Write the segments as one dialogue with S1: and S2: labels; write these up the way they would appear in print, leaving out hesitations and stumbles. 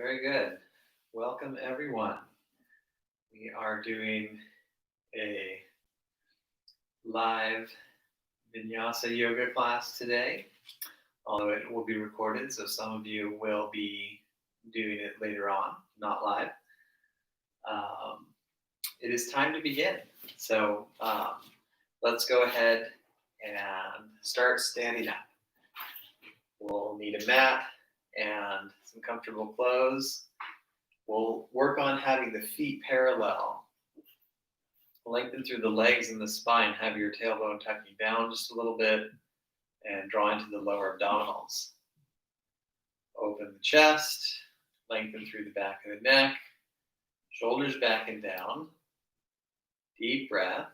S1: very good. Welcome, everyone. We are doing a live Vinyasa yoga class today, although it will be recorded, so some of you will be doing it later on, not live. It is time to begin. So let's go ahead and start standing up. We'll need a mat and some comfortable clothes. We'll work on having the feet parallel. Lengthen through the legs and the spine. Have your tailbone tucking down just a little bit and draw into the lower abdominals. Open the chest. Lengthen through the back of the neck. Shoulders back and down. Deep breath.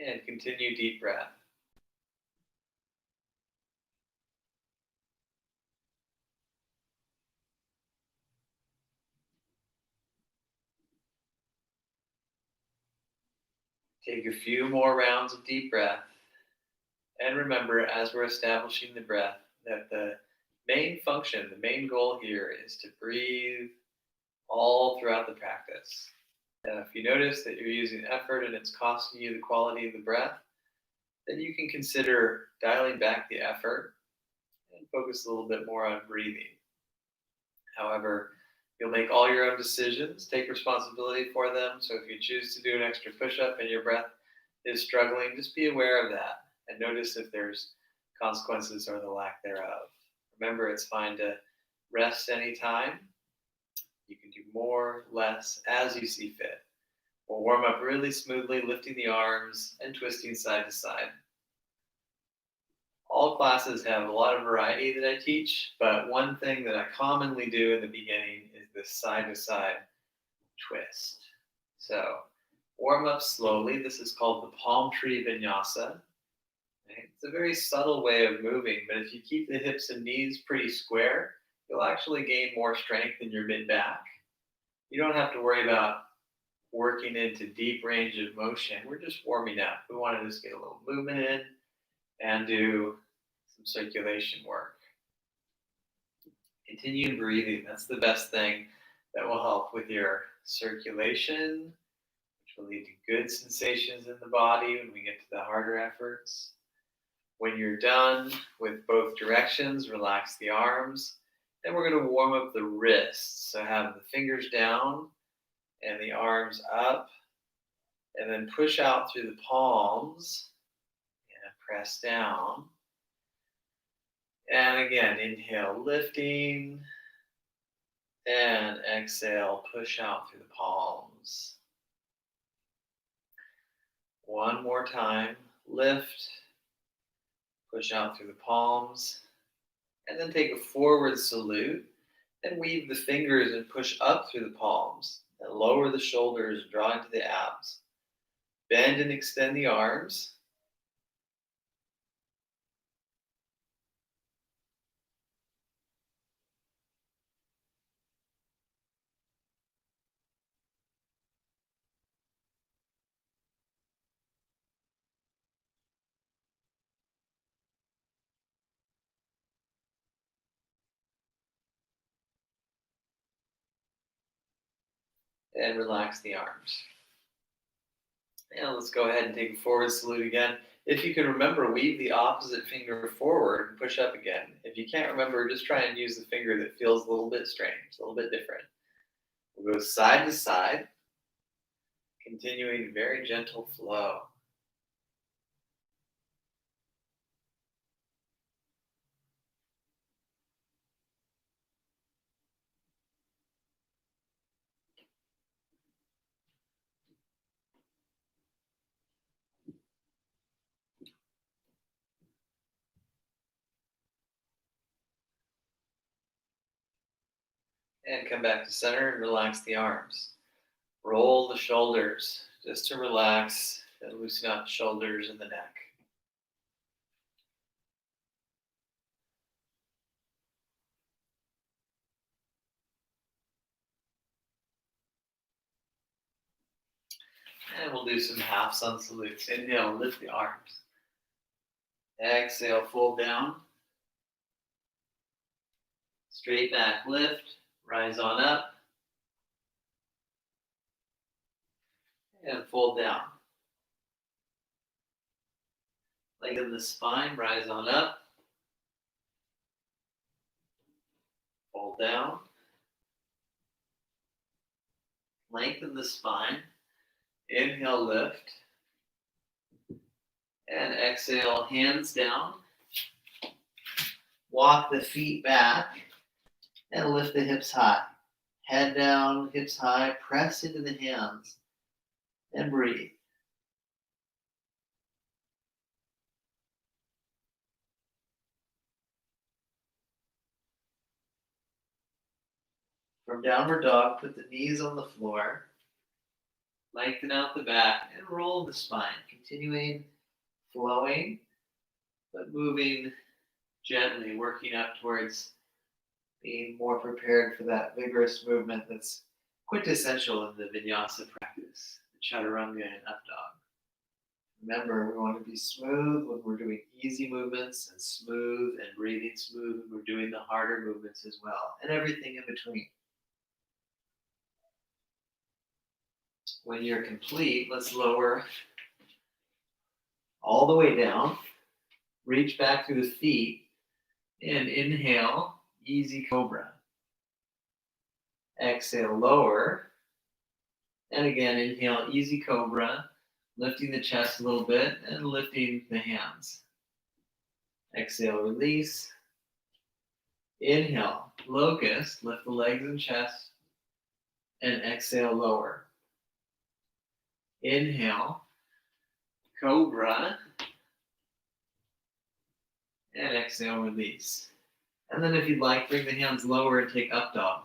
S1: And continue deep breath. Take a few more rounds of deep breath. And remember, as we're establishing the breath, that the main function, the main goal here is to breathe all throughout the practice. Now, if you notice that you're using effort and it's costing you the quality of the breath, then you can consider dialing back the effort and focus a little bit more on breathing. However, you'll make all your own decisions, take responsibility for them. So if you choose to do an extra push-up and your breath is struggling, just be aware of that and notice if there's consequences or the lack thereof. Remember, it's fine to rest anytime. You can do more, less, as you see fit. We'll warm up really smoothly, lifting the arms and twisting side to side. All classes have a lot of variety that I teach, but one thing that I commonly do in the beginning is this side-to-side twist. So warm up slowly. This is called the palm tree vinyasa. It's a very subtle way of moving, but if you keep the hips and knees pretty square, you'll actually gain more strength in your mid-back. You don't have to worry about working into deep range of motion. We're just warming up. We want to just get a little movement in and do some circulation work. Continue breathing. That's the best thing that will help with your circulation, which will lead to good sensations in the body when we get to the harder efforts. When you're done with both directions, relax the arms. Then we're going to warm up the wrists. So have the fingers down and the arms up. And then push out through the palms and press down. And again, inhale, lifting. And exhale, push out through the palms. One more time, lift. Push out through the palms, and then take a forward salute and weave the fingers and push up through the palms and lower the shoulders, draw into the abs. Bend and extend the arms. And relax the arms. And let's go ahead and take a forward salute again. If you can remember, weave the opposite finger forward and push up again. If you can't remember, just try and use the finger that feels a little bit strange, a little bit different. We'll go side to side, continuing very gentle flow. And come back to center and relax the arms. Roll the shoulders just to relax and loosen up the shoulders and the neck. And we'll do some half sun salutes. Inhale, lift the arms. Exhale, fold down. Straight back lift, rise on up. And fold down. Lengthen the spine, rise on up. Fold down. Lengthen the spine. Inhale, lift. And exhale, hands down. Walk the feet back and lift the hips high. Head down, hips high, press into the hands and breathe. From downward dog, put the knees on the floor. Lengthen out the back and roll the spine. Continuing flowing, but moving gently, working up towards being more prepared for that vigorous movement that's quintessential in the Vinyasa practice, the Chaturanga and Up Dog. Remember, we want to be smooth when we're doing easy movements and smooth and breathing smooth when we're doing the harder movements as well, and everything in between. When you're complete, let's lower all the way down, reach back through the feet, and inhale, easy cobra. Exhale, lower, and again, inhale, easy cobra, lifting the chest a little bit and lifting the hands. Exhale, release. Inhale, locust, lift the legs and chest, and exhale, lower. Inhale, cobra, and exhale, release. And then if you'd like, bring the hands lower and take up dog,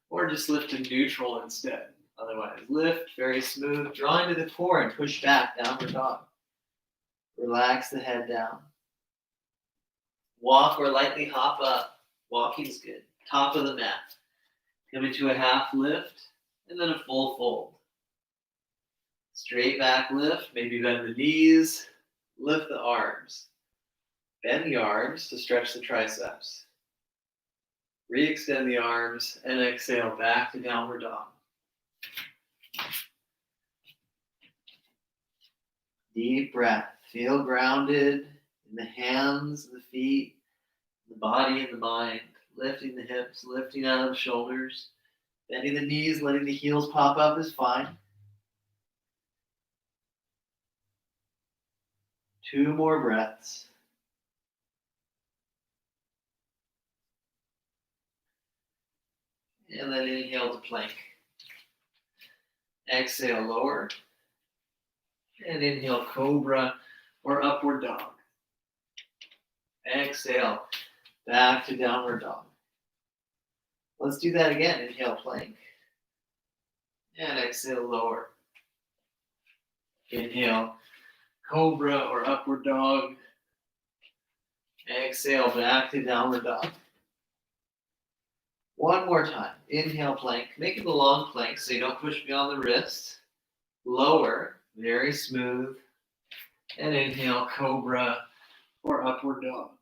S1: or just lift to neutral instead. Otherwise, lift, very smooth, draw into the core and push back, downward dog. Relax the head down. Walk or lightly hop up. Walking's good. Top of the mat. Come into a half lift, and then a full fold. Straight back lift, maybe bend the knees, lift the arms. Bend the arms to stretch the triceps. Re-extend the arms and exhale back to downward dog. Deep breath. Feel grounded in the hands, the feet, the body, and the mind. Lifting the hips, lifting out of the shoulders. Bending the knees, letting the heels pop up is fine. 2 more breaths. And then inhale to plank. Exhale, lower. And inhale, cobra or upward dog. Exhale, back to downward dog. Let's do that again. Inhale, plank. And exhale, lower. Inhale, cobra or upward dog. Exhale, back to downward dog. One more time. Inhale, plank. Make it a long plank so you don't push beyond the wrist. Lower, very smooth. And inhale, cobra or upward dog.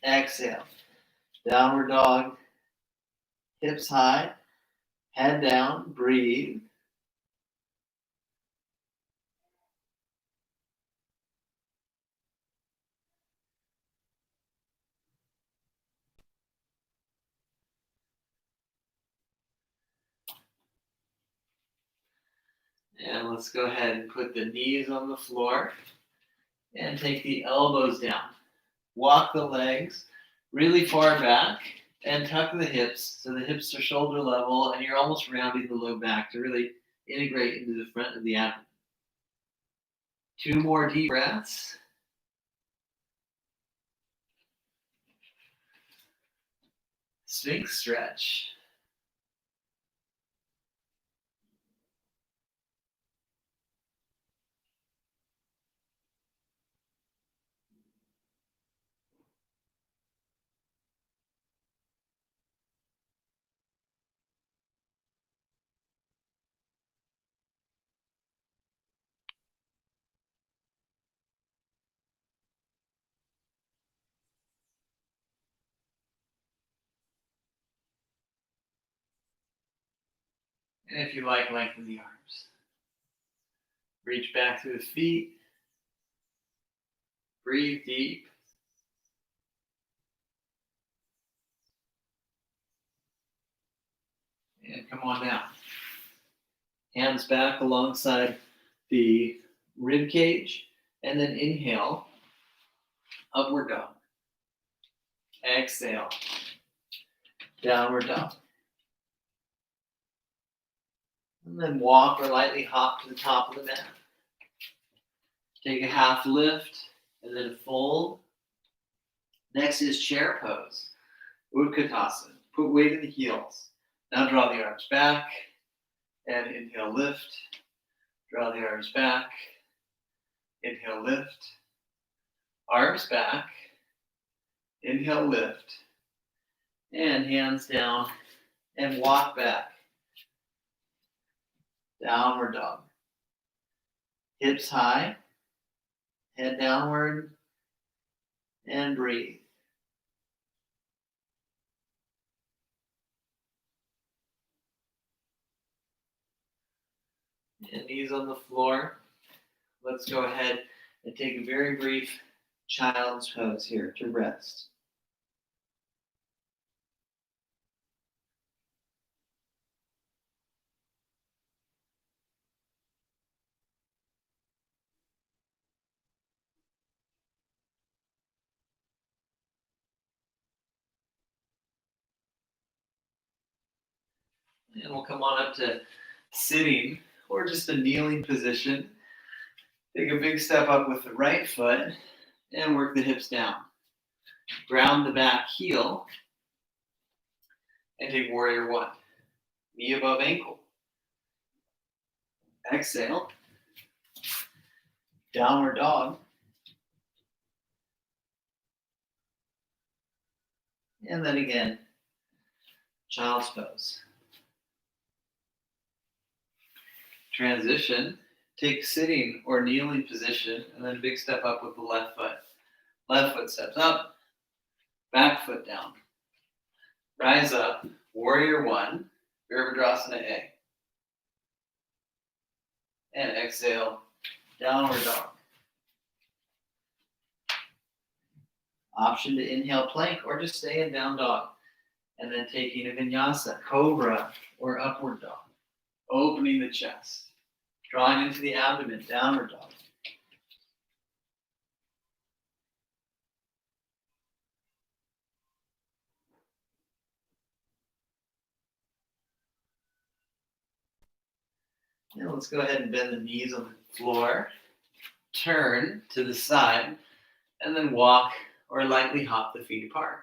S1: Exhale, downward dog. Hips high, head down, breathe. And let's go ahead and put the knees on the floor and take the elbows down. Walk the legs really far back and tuck the hips so the hips are shoulder level and you're almost rounding the low back to really integrate into the front of the abdomen. 2 more deep breaths. Sphinx stretch. And if you like, lengthen the arms. Reach back through the feet. Breathe deep. And come on down. Hands back alongside the rib cage. And then inhale. Upward dog. Exhale. Downward dog. And then walk or lightly hop to the top of the mat. Take a half lift and then fold. Next is chair pose. Utkatasana. Put weight in the heels. Now draw the arms back and inhale, lift. Draw the arms back. Inhale, lift. Arms back. Inhale, lift. And hands down and walk back. Downward dog. Hips high. Head downward. And breathe. And knees on the floor. Let's go ahead and take a very brief child's pose here to rest. And we'll come on up to sitting or just a kneeling position. Take a big step up with the right foot and work the hips down. Ground the back heel and take warrior one. Knee above ankle. Exhale. Downward dog. And then again, child's pose. Transition, take sitting or kneeling position, and then big step up with the left foot. Left foot steps up, back foot down. Rise up, warrior one, Virabhadrasana A. And exhale, downward dog. Option to inhale plank or just stay in down dog. And then taking a vinyasa, cobra or upward dog. Opening the chest. Drawing into the abdomen, downward dog. Now let's go ahead and bend the knees on the floor. Turn to the side and then walk or lightly hop the feet apart.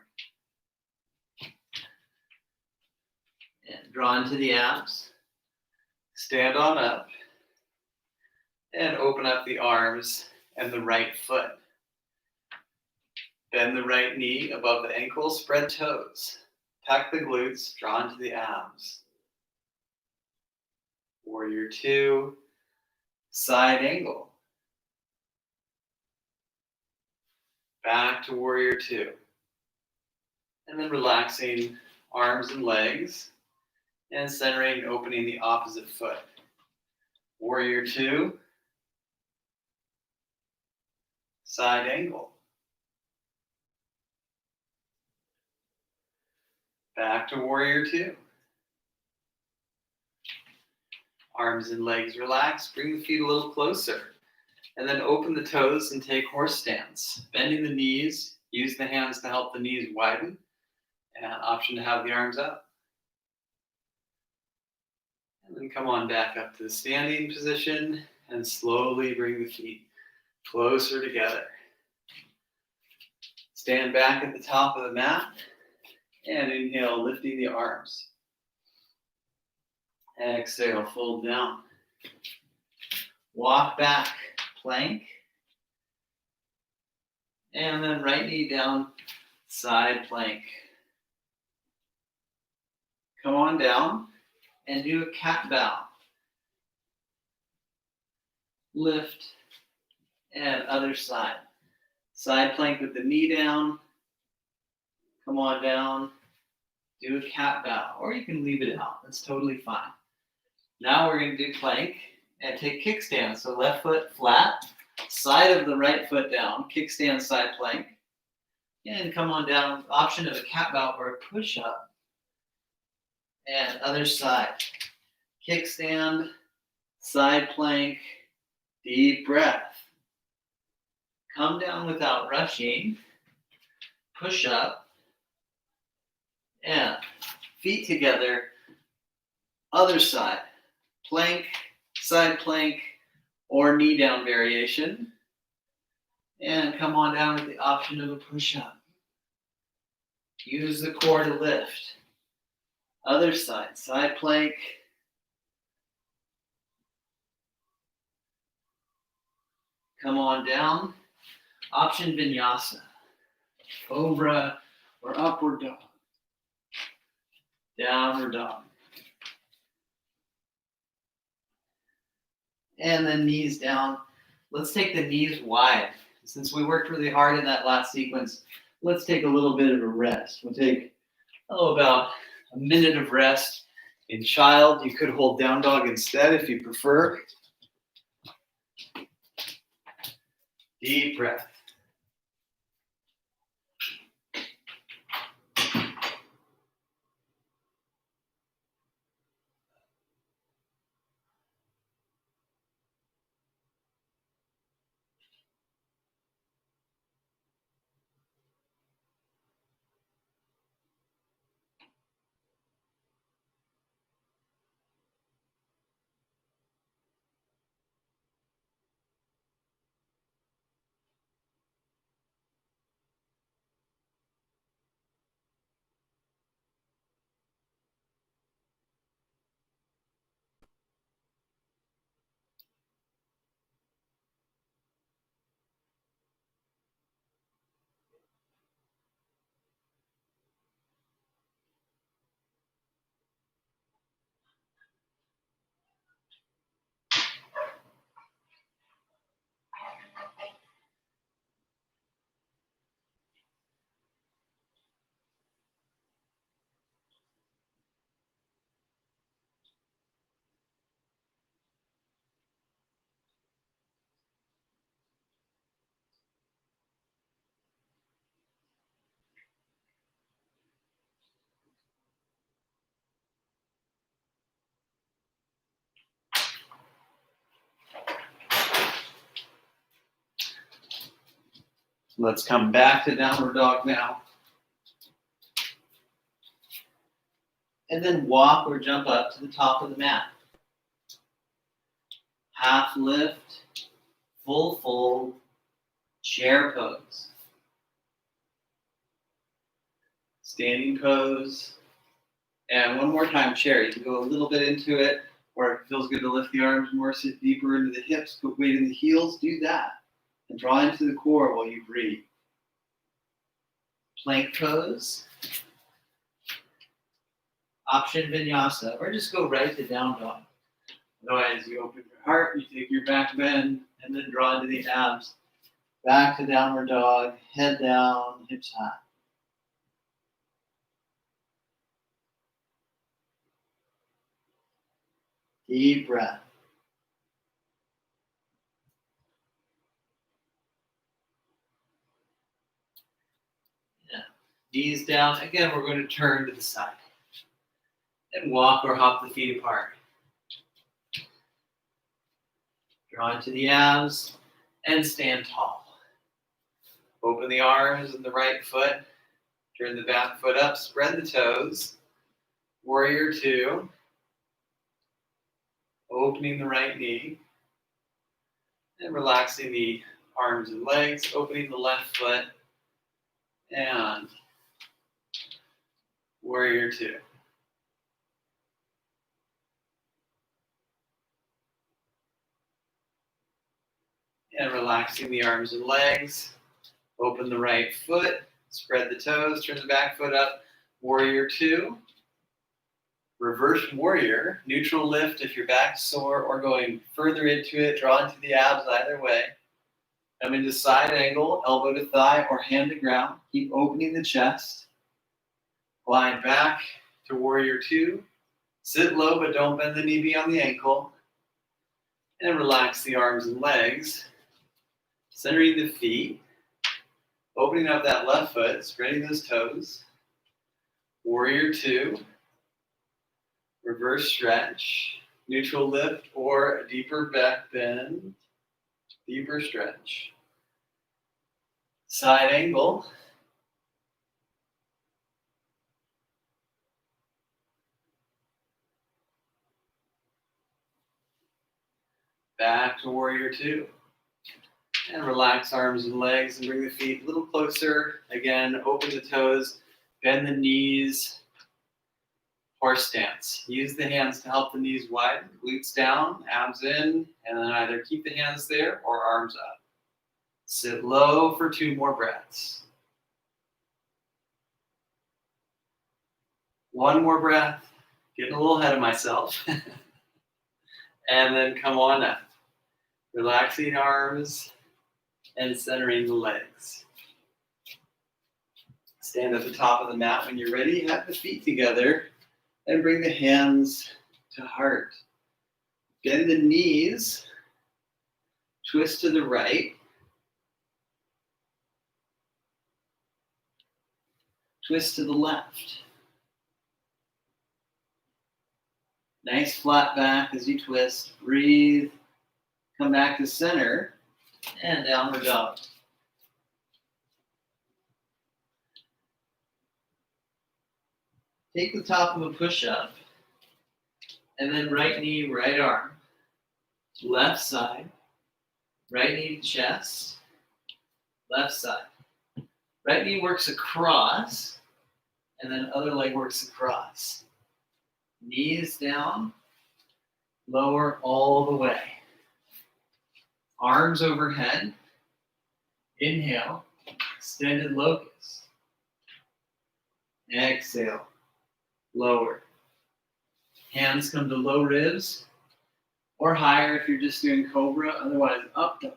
S1: And draw into the abs. Stand on up. And open up the arms and the right foot. Bend the right knee above the ankle, spread toes. Tuck the glutes, draw into the abs. Warrior two, side angle. Back to warrior two. And then relaxing arms and legs and centering and opening the opposite foot. Warrior two, side angle. Back to warrior two. Arms and legs relax. Bring the feet a little closer. And then open the toes and take horse stance. Bending the knees. Use the hands to help the knees widen. And option to have the arms up. And then come on back up to the standing position. And slowly bring the feet closer together. Stand back at the top of the mat. And inhale, lifting the arms. Exhale, fold down. Walk back, plank. And then right knee down, side plank. Come on down and do a cat bow. Lift and other side. Side plank with the knee down. Come on down. Do a cat bow, or you can leave it out. That's totally fine. Now we're going to do plank and take kickstand. So left foot flat, side of the right foot down, kickstand side plank. And come on down, option of a cat bow or a push-up. And other side. Kickstand, side plank, deep breath. Come down without rushing. Push up. And feet together. Other side. Plank, side plank, or knee down variation. And come on down with the option of a push-up. Use the core to lift. Other side, side plank. Come on down. Option Vinyasa. Cobra or upward dog. Downward dog. And then knees down. Let's take the knees wide. Since we worked really hard in that last sequence, let's take a little bit of a rest. We'll take, about a minute of rest. In child, you could hold down dog instead if you prefer. Deep breath. Let's come back to downward dog now. And then walk or jump up to the top of the mat. Half lift, full fold, chair pose. Standing pose. And one more time, chair. You can go a little bit into it, or if it feels good to lift the arms more, sit deeper into the hips, put weight in the heels, do that. And draw into the core while you breathe. Plank pose. Option Vinyasa, or just go right to down dog. Otherwise, you open your heart, you take your back bend, and then draw into the abs. Back to downward dog, head down, hips high. Deep breath. Yeah. Knees down. Again, we're going to turn to the side. And walk or hop the feet apart. Draw into the abs and stand tall. Open the arms and the right foot. Turn the back foot up. Spread the toes. Warrior two. Opening the right knee. And relaxing the arms and legs. Opening the left foot. And warrior two. And relaxing the arms and legs. Open the right foot. Spread the toes. Turn the back foot up. Warrior two. Reverse warrior. Neutral lift if your back's sore or going further into it. Draw into the abs either way. Come into side angle, elbow to thigh or hand to ground. Keep opening the chest. Glide back to warrior two. Sit low, but don't bend the knee beyond the ankle. And relax the arms and legs. Centering the feet. Opening up that left foot, spreading those toes. Warrior two. Reverse stretch. Neutral lift or a deeper back bend. Deeper stretch. Side angle. Back to warrior two. And relax arms and legs and bring the feet a little closer. Again, open the toes, bend the knees. Horse stance. Use the hands to help the knees widen, glutes down, abs in, and then either keep the hands there or arms up. Sit low for 2 more breaths. 1 more breath. Getting a little ahead of myself. And then come on up. Relaxing arms and centering the legs. Stand at the top of the mat when you're ready. Have the feet together and bring the hands to heart. Bend the knees. Twist to the right. Twist to the left. Nice flat back as you twist. Breathe. Come back to center. And downward dog. Take the top of a push-up. And then right knee, right arm. Left side. Right knee to chest. Left side. Right knee works across. And then other leg works across. Knees down. Lower all the way. Arms overhead. Inhale. Extended locust. Exhale. Lower. Hands come to low ribs or higher if you're just doing Cobra. Otherwise, up dog.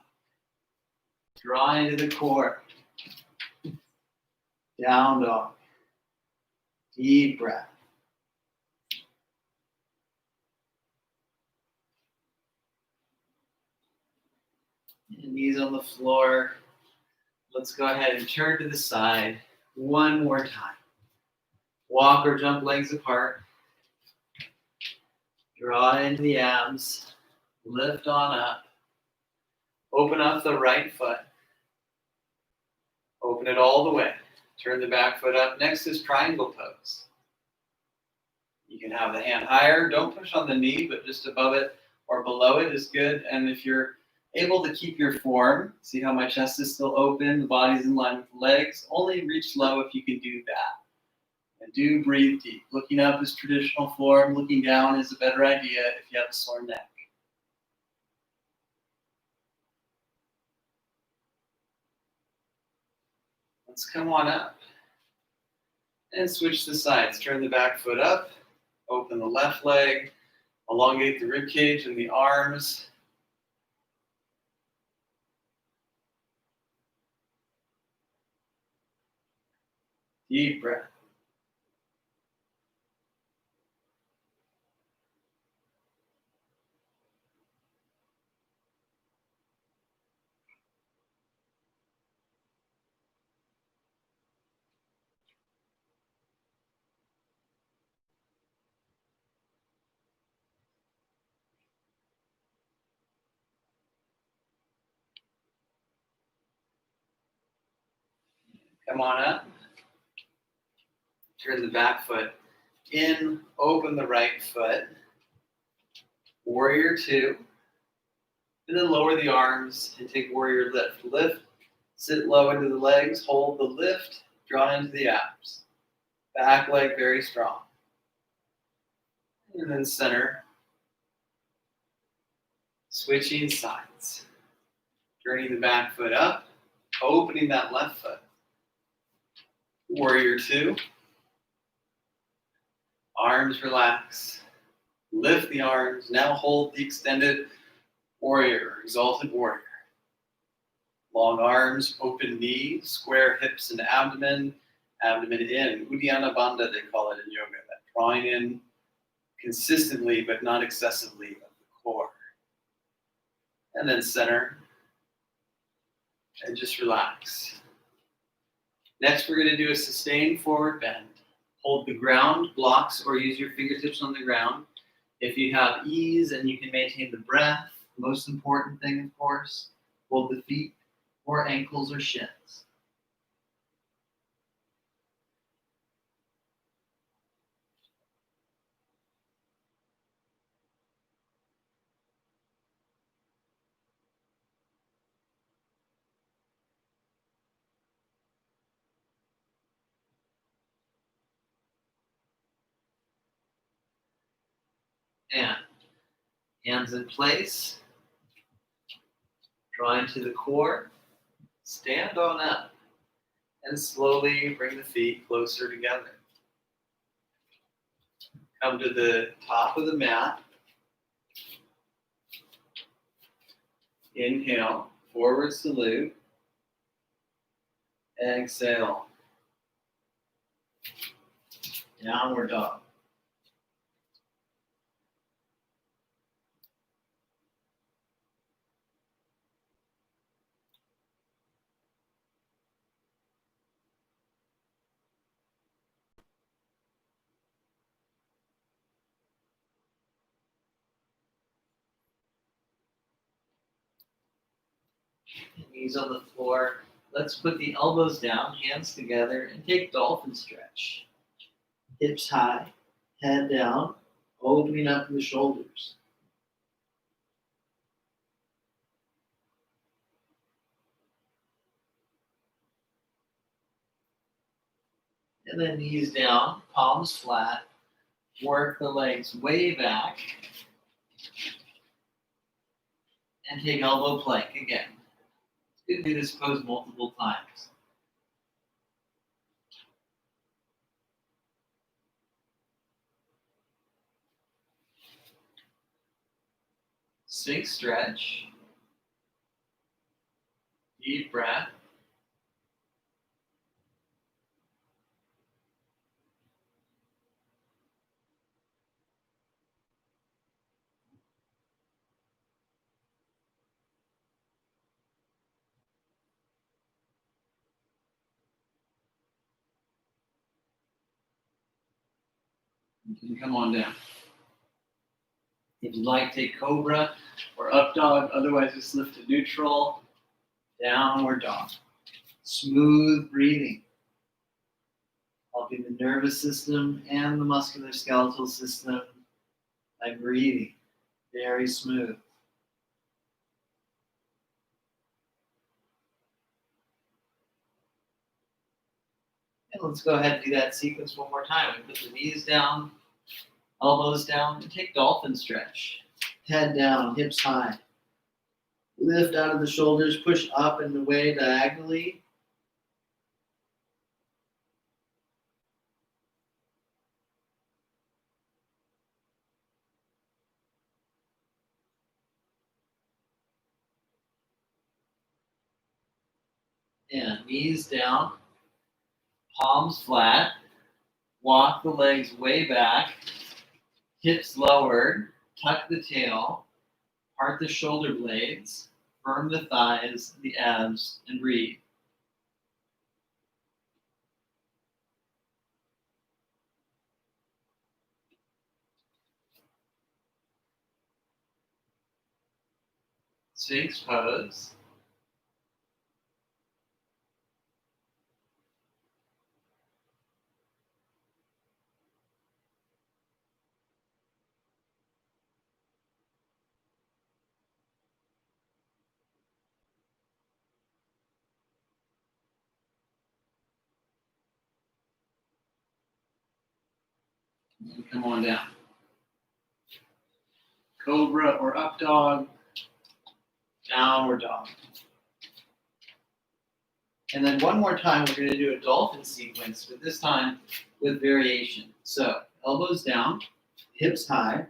S1: Draw into the core. Down dog. Deep breath. And knees on the floor. Let's go ahead and turn to the side 1 more time. Walk or jump legs apart. Draw into the abs. Lift on up. Open up the right foot. Open it all the way. Turn the back foot up. Next is triangle pose. You can have the hand higher. Don't push on the knee, but just above it or below it is good. And if you're able to keep your form, see how my chest is still open, the body's in line with the legs. Only reach low if you can do that. And do breathe deep. Looking up is traditional form. Looking down is a better idea if you have a sore neck. Let's come on up. And switch the sides. Turn the back foot up. Open the left leg. Elongate the rib cage and the arms. Deep breath. Come on up. Turn the back foot in, open the right foot. Warrior two. And then lower the arms and take warrior lift. Lift, sit low into the legs, hold the lift, draw into the abs. Back leg very strong. And then center. Switching sides. Turning the back foot up, opening that left foot. Warrior two. Arms relax. Lift the arms. Now hold the extended warrior, exalted warrior. Long arms, open knees, square hips and abdomen. Abdomen in. Uddiyana Bandha, they call it in yoga. That drawing in,
S2: consistently but not excessively of the core. And then center and just relax. Next, we're going to do a sustained forward bend. Hold the ground blocks or use your fingertips on the ground. If you have ease and you can maintain the breath, most important thing, of course, hold the feet or ankles or shins. And hands in place, drawing to the core, stand on up, and slowly bring the feet closer together. Come to the top of the mat. Inhale, forward salute. Exhale, downward dog. Knees on the floor. Let's put the elbows down, hands together, and take Dolphin Stretch. Hips high, head down, opening up the shoulders. And then knees down, palms flat. Work the legs way back. And take elbow plank again. You can do this pose multiple times. Big stretch. Deep breath. You can come on down. If you'd like, take Cobra or up dog. Otherwise, just lift to neutral, downward dog. Smooth breathing, helping the nervous system and the musculoskeletal system by breathing very smooth. And let's go ahead and do that sequence one more time. We put the knees down, elbows down, and take Dolphin Stretch. Head down, hips high. Lift out of the shoulders, push up and away diagonally. And knees down, palms flat. Walk the legs way back, hips lowered, tuck the tail, part the shoulder blades, firm the thighs, the abs, and breathe. Sphinx pose. And come on down. Cobra or up dog, downward dog. And then one more time, we're going to do a dolphin sequence, but this time with variation. So elbows down, hips high.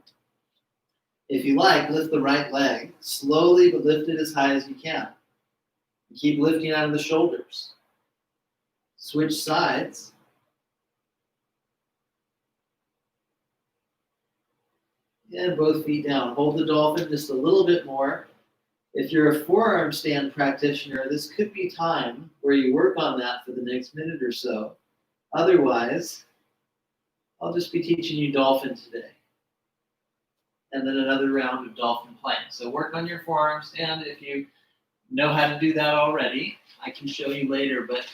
S2: If you like, lift the right leg, slowly but lift it as high as you can. Keep lifting out of the shoulders. Switch sides.
S3: And both feet down. Hold the dolphin just a little bit more. If you're a forearm stand practitioner, this could be time where you work on that for the next minute or so. Otherwise, I'll just be teaching you dolphin today. And then another round of dolphin plank. So work on your forearm stand. If you know how to do that already, I can show you later, but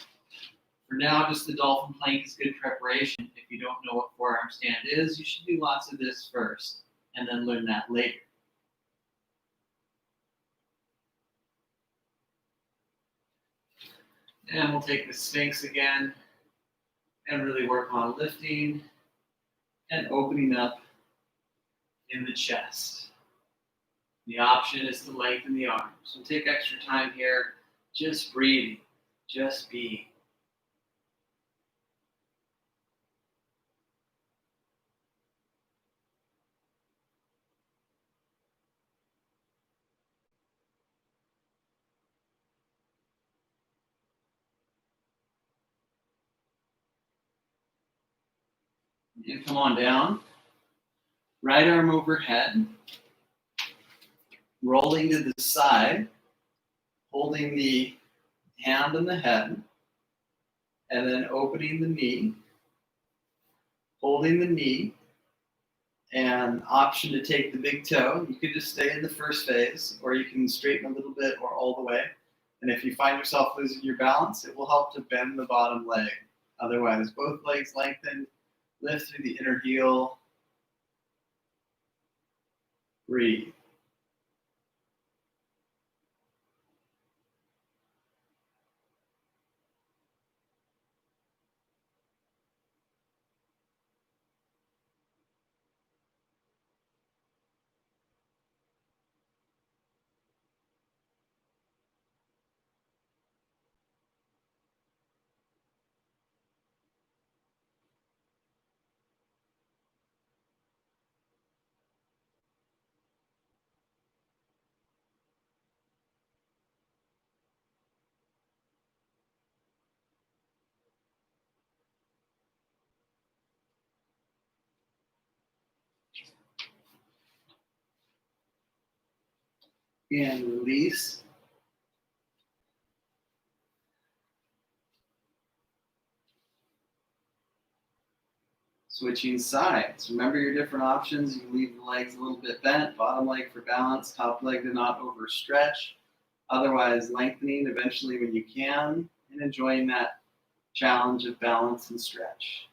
S3: for now, just the dolphin plank is good preparation. If you don't know what forearm stand is, you should do lots of this first and then learn that later. And we'll take the Sphinx again and really work on lifting and opening up in the chest. The option is to lengthen the arms. So take extra time here, just breathing, just being. And come on down. Right arm overhead. Rolling to the side. Holding the hand on the head. And then opening the knee. Holding the knee. And option to take the big toe. You could just stay in the first phase, or you can straighten a little bit or all the way. And if you find yourself losing your balance, it will help to bend the bottom leg. Otherwise, both legs lengthen. Lift through the inner heel. Breathe. And release. Switching sides. Remember your different options. You can leave the legs a little bit bent, bottom leg for balance, top leg to not overstretch. Otherwise, lengthening eventually when you can, and enjoying that challenge of balance and stretch.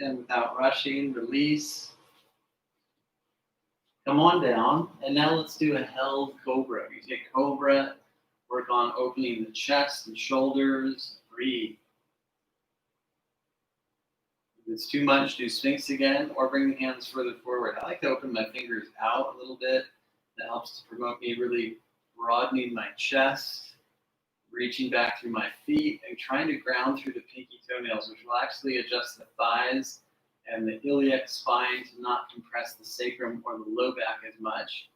S3: And without rushing, release. Come on down. And now let's do a held Cobra. You take Cobra, work on opening the chest and shoulders. Breathe. If it's too much, do Sphinx again, or bring the hands further forward. I like to open my fingers out a little bit. That helps to promote me really broadening my chest, reaching back through my feet, and trying to ground through the pinky toenails, which will actually adjust the thighs and the iliac spine to not compress the sacrum or the low back as much.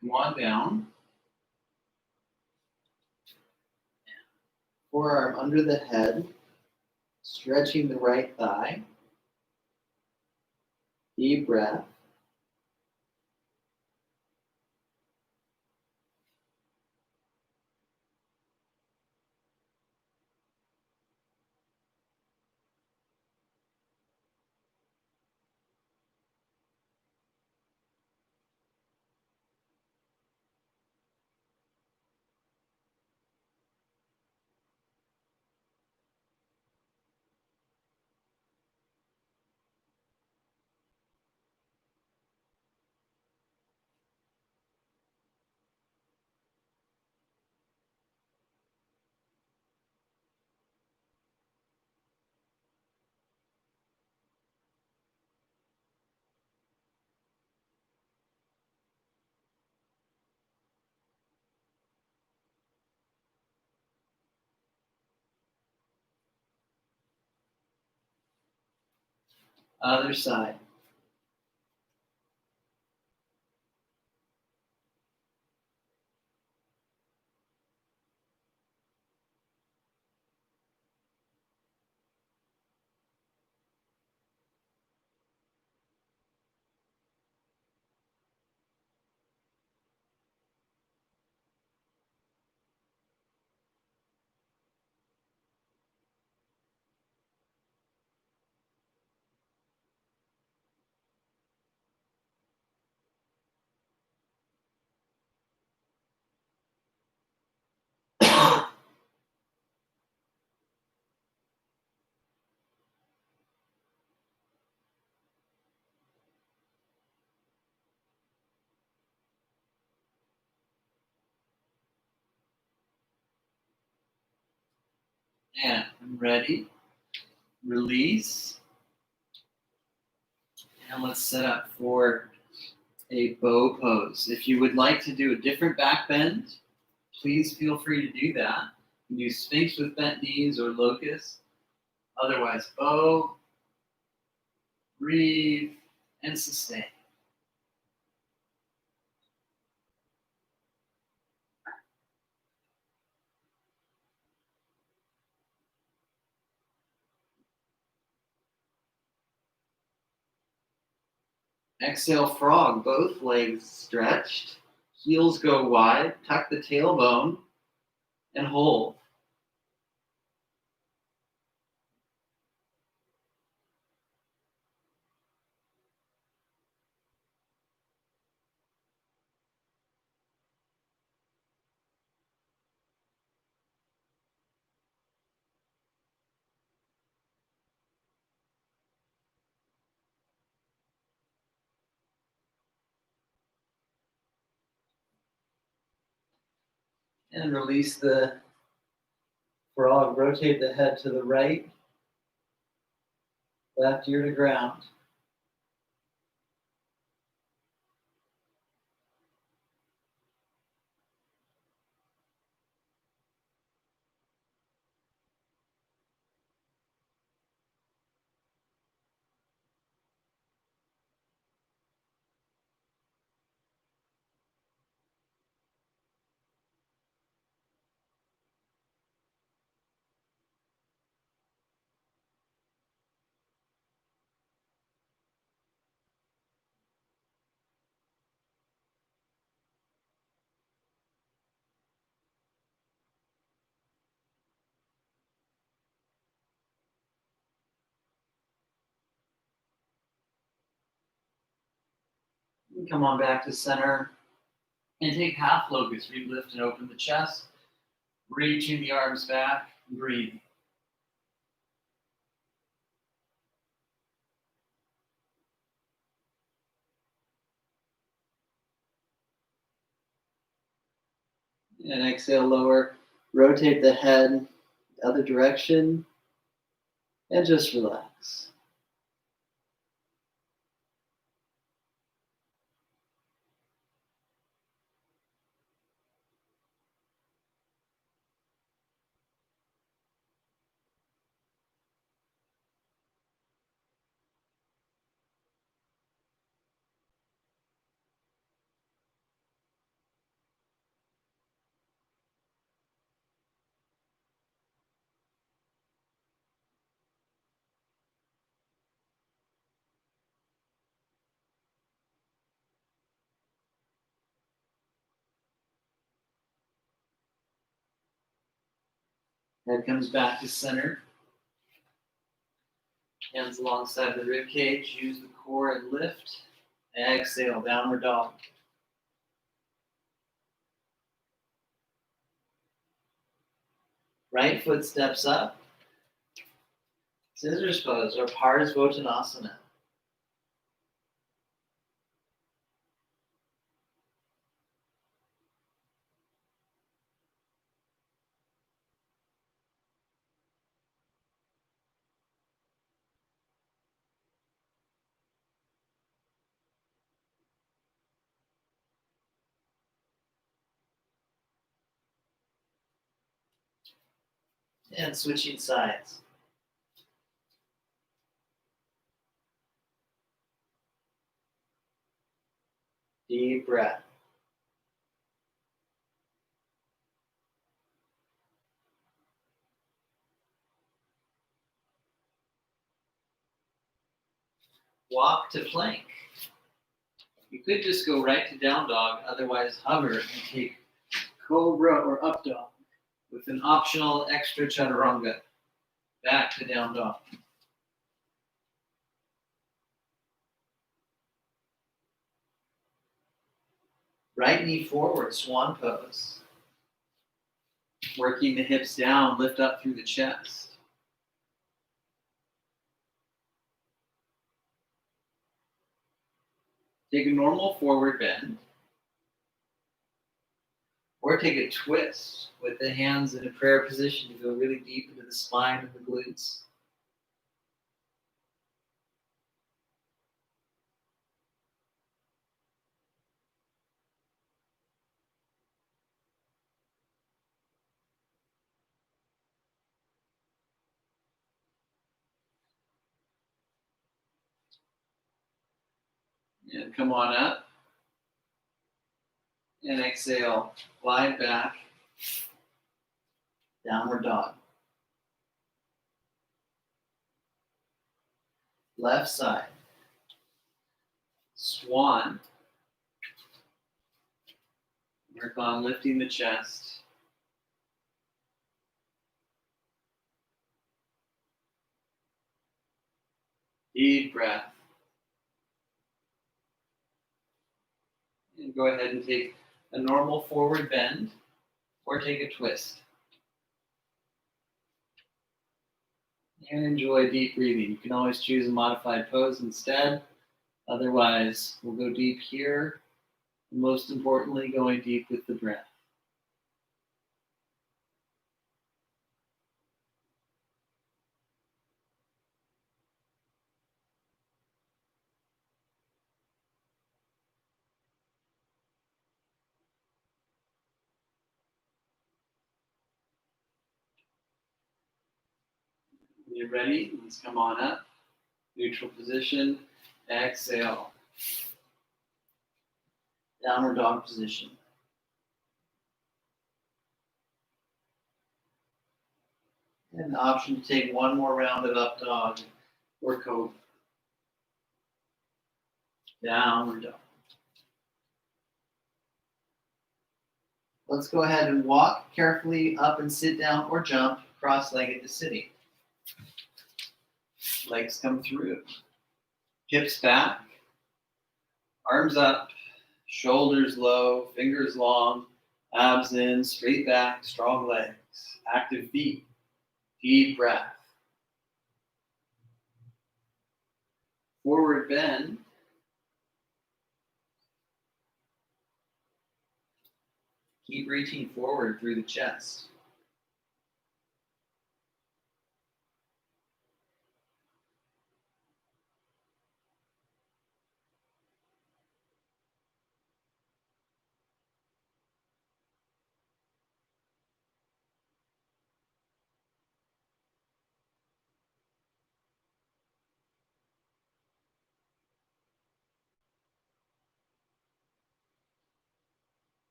S3: Come on down. Forearm under the head, stretching the right thigh. Deep breath. Other side. And I'm ready. Release. And let's set up for a bow pose. If you would like to do a different back bend, please feel free to do that. You can do Sphinx with bent knees or locust. Otherwise, bow, breathe, and sustain. Exhale, frog, both legs stretched, heels go wide, tuck the tailbone, and hold. And release the frog. Rotate the head to the right, left ear to ground. Come on back to center and take half locust. We lift and open the chest, reaching the arms back, breathing. And exhale, lower. Rotate the head the other direction and just relax. Head comes back to center. Hands alongside the rib cage. Use the core and lift. Exhale, downward dog. Right foot steps up. Scissors pose or Parsvottanasana. And switching sides. Deep breath. Walk to plank. You could just go right to down dog, otherwise hover and take Cobra or up dog with an optional extra chaturanga. Back to down dog. Right knee forward, swan pose. Working the hips down, lift up through the chest. Take a normal forward bend. Or take a twist with the hands in a prayer position to go really deep into the spine and the glutes. And come on up. And exhale, glide back. Downward dog. Left side. Swan. Work on lifting the chest. Deep breath. And go ahead and take a normal forward bend or take a twist. And enjoy deep breathing. You can always choose a modified pose instead. Otherwise, we'll go deep here. And most importantly, going deep with the breath. When you're ready, let's come on up. Neutral position. Exhale. Downward dog position. And the option to take one more round of up dog or Cobra. Downward dog. Let's go ahead and walk carefully up and sit down or jump cross-legged to sitting. Legs come through. Hips back. Arms up. Shoulders low. Fingers long. Abs in. Straight back. Strong legs. Active feet. Deep breath. Forward bend. Keep reaching forward through the chest.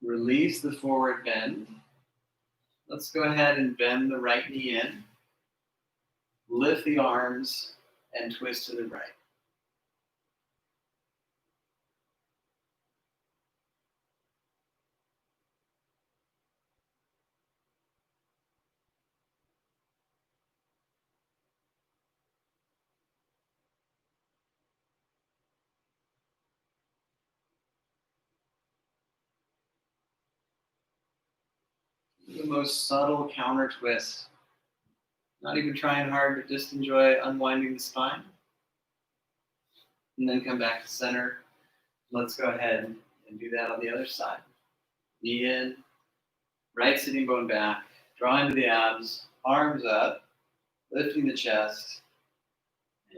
S3: Release the forward bend. Let's go ahead and bend the right knee in. Lift the arms and twist to the right. The most subtle counter twist. Not even trying hard, but just enjoy unwinding the spine. And then come back to center. Let's go ahead and do that on the other side. Knee in, right sitting bone back, draw into the abs, arms up,
S2: Lifting the chest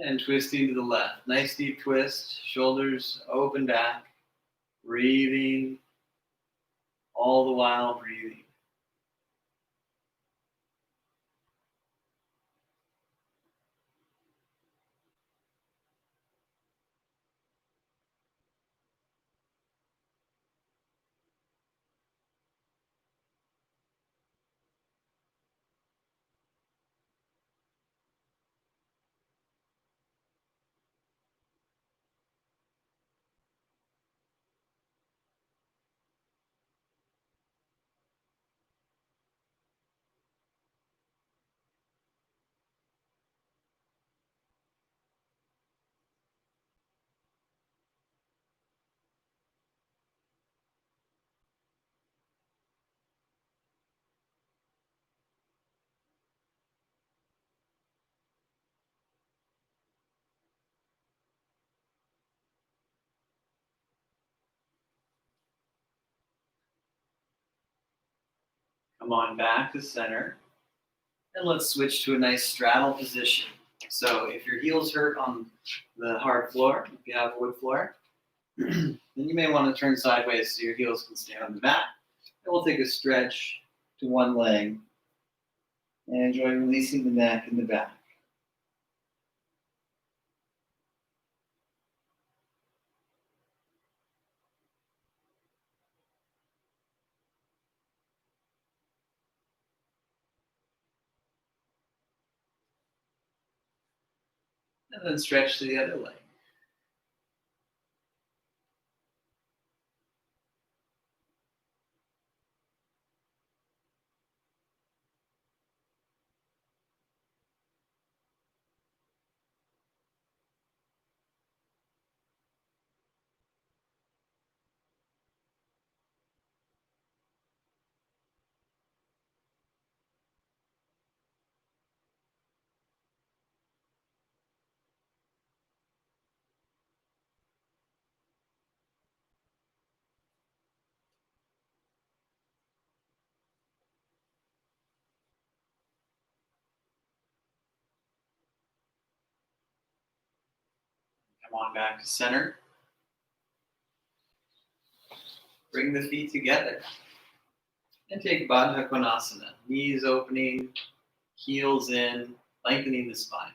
S2: and twisting to the left. Nice deep twist, shoulders open back, breathing, all the while breathing. Come on back to center. And let's switch to a nice straddle position. So if your heels hurt on the hard floor, if you have a wood floor, then you may want to turn sideways so your heels can stay on the mat. And we'll take a stretch to one leg and enjoy releasing the neck and the back. And then stretch to the other leg. Come on back to center. Bring the feet together. And take Baddha Konasana. Knees opening, heels in, lengthening the spine.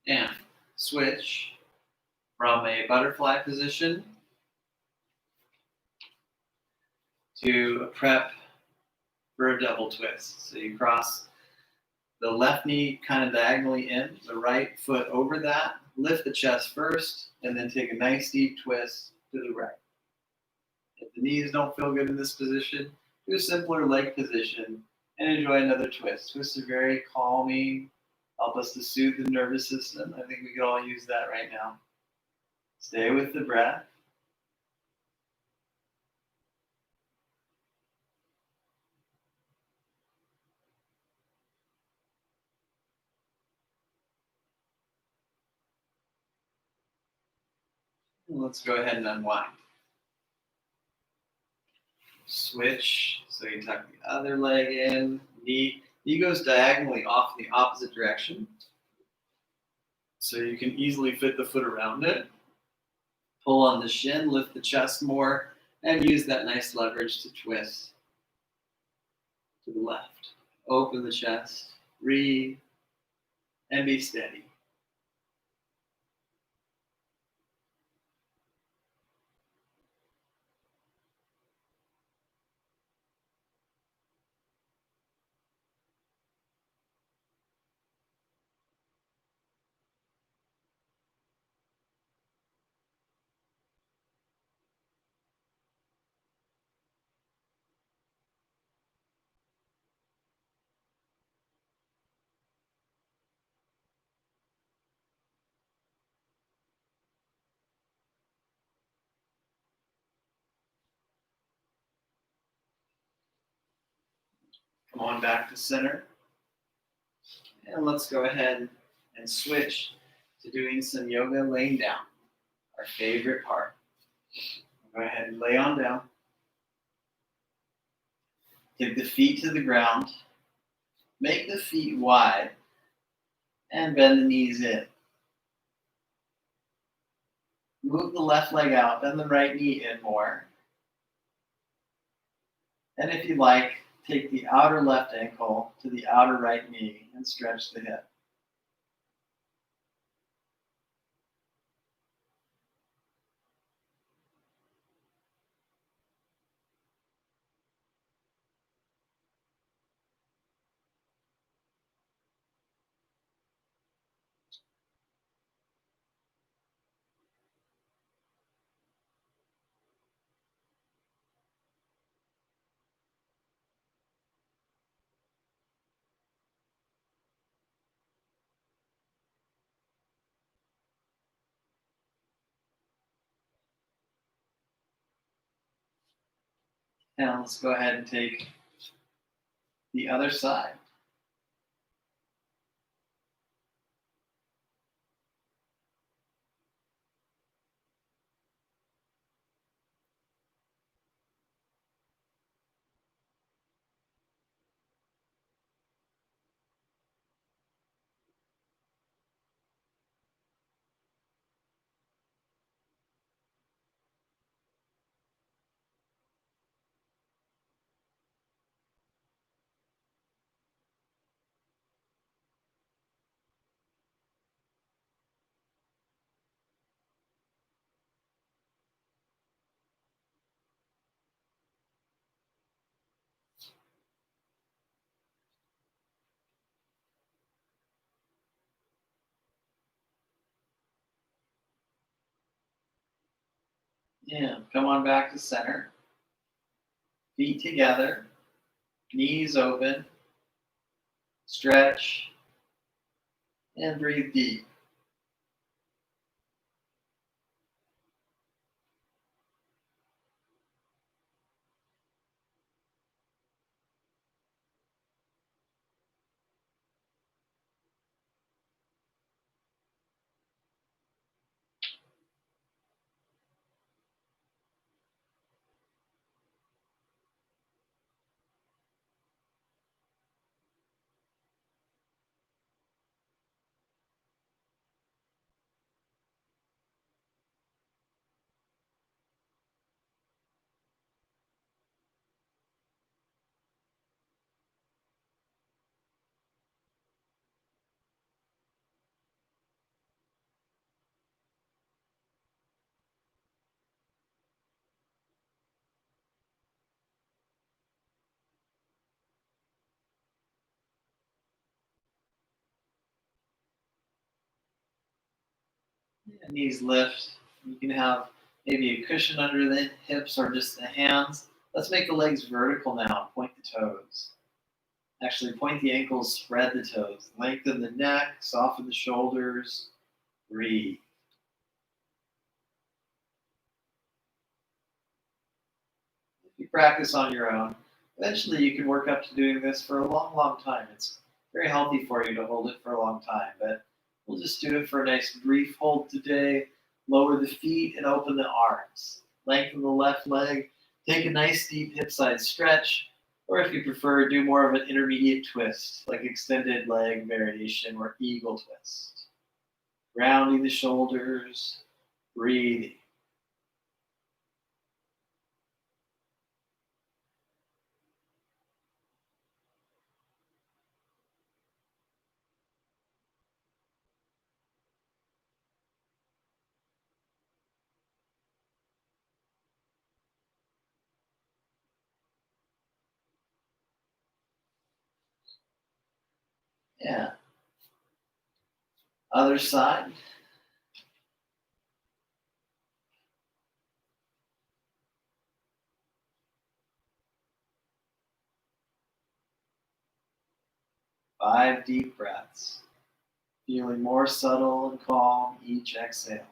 S2: And switch from a butterfly position to a prep for a double twist. So you cross the left knee kind of diagonally in, the right foot over that, lift the chest first, and then take a nice deep twist to the right. If the knees don't feel good in this position, do a simpler leg position and enjoy another twist. Twists are very calming, help us to soothe the nervous system. I think we could all use that right now. Stay with the breath. Let's go ahead and unwind. Switch, so you tuck the other leg in. Knee goes diagonally off in the opposite direction. So you can easily fit the foot around it. Pull on the shin, lift the chest more, and use that nice leverage to twist to the left. Open the chest, breathe, and be steady. Come on back to center. And let's go ahead and switch to doing some yoga laying down, our favorite part. Go ahead and lay on down. Take the feet to the ground. Make the feet wide and bend the knees in. Move the left leg out, bend the right knee in more. And if you like, take the outer left ankle to the outer right knee and stretch the hip. Now let's go ahead and take the other side. And come on back to center. Feet together, knees open, stretch, and breathe deep. And knees lift. You can have maybe a cushion under the hips or just the hands. Let's make the legs vertical now. Point the toes. Actually, point the ankles, spread the toes. Lengthen the neck, soften the shoulders. Breathe. If you practice on your own, eventually you can work up to doing this for a long, long time. It's very healthy for you to hold it for a long time, but we'll just do it for a nice brief hold today. Lower the feet and open the arms. Lengthen the left leg. Take a nice deep hip side stretch, or if you prefer, do more of an intermediate twist, like extended leg variation or eagle twist. Rounding the shoulders, breathing. Yeah. Other side. Five deep breaths. Feeling more subtle and calm each exhale.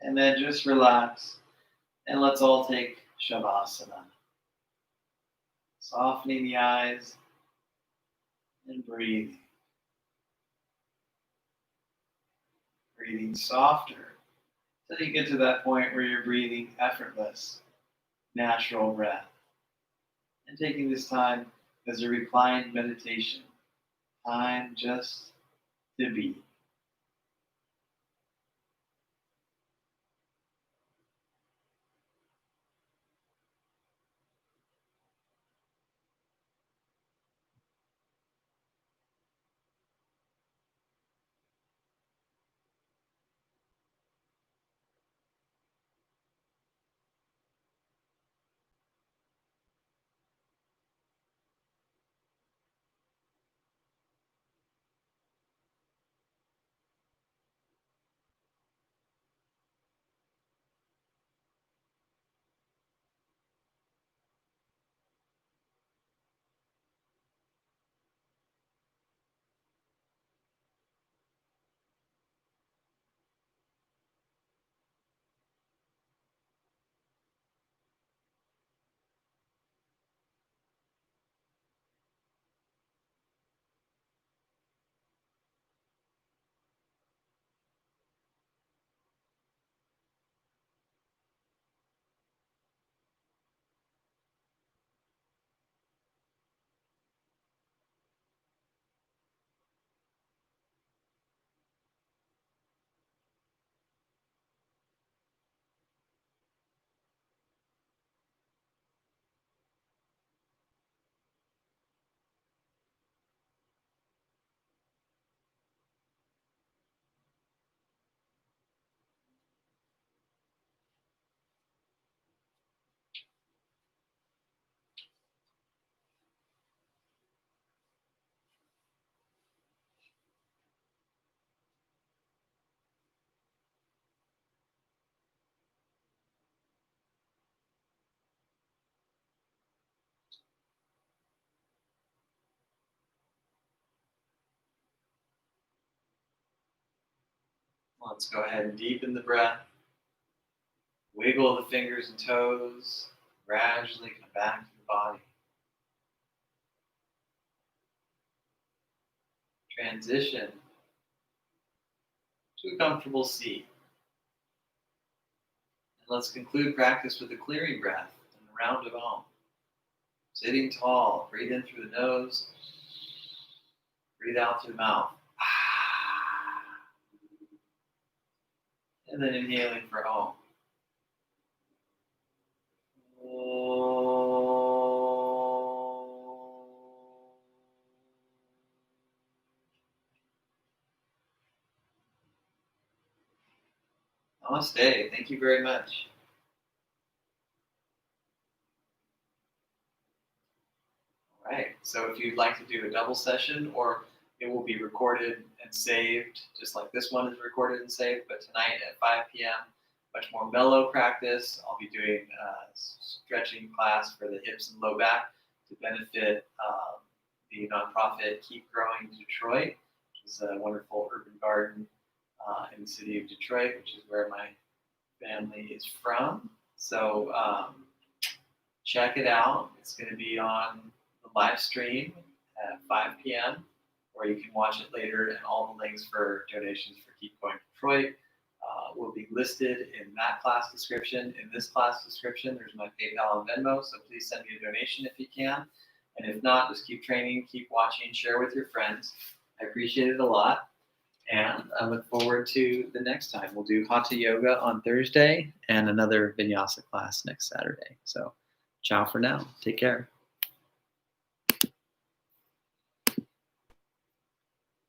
S3: And then just relax. And let's all take Shavasana. Softening the eyes and breathing. Breathing softer until you get to that point where you're breathing effortless, natural breath. And taking this time as a reclined meditation. Time just to be. Let's go ahead and deepen the breath. Wiggle the fingers and toes. Gradually come back to the body. Transition to a comfortable seat. And let's conclude practice with a clearing breath and a round of Om. Sitting tall, breathe in through the nose, breathe out through the mouth. And then inhaling for Om. Namaste. Thank you very much. All right. So if you'd like to do a double session, or it will be recorded and saved, just like this one is recorded and saved. But tonight at 5 p.m., much more mellow practice. I'll be doing a stretching class for the hips and low back to benefit the nonprofit Keep Growing Detroit, which is a wonderful urban garden in the city of Detroit, which is where my family is from. So check it out. It's going to be on the live stream at 5 p.m., or you can watch it later, and all the links for donations for Keep Going Detroit will be listed in that class description. In this class description, there's my PayPal and Venmo, so please send me a donation if you can. And if not, just keep training, keep watching, share with your friends. I appreciate it a lot. And I look forward to the next time. We'll do Hatha Yoga on Thursday and another Vinyasa class next Saturday. So ciao for now. Take care.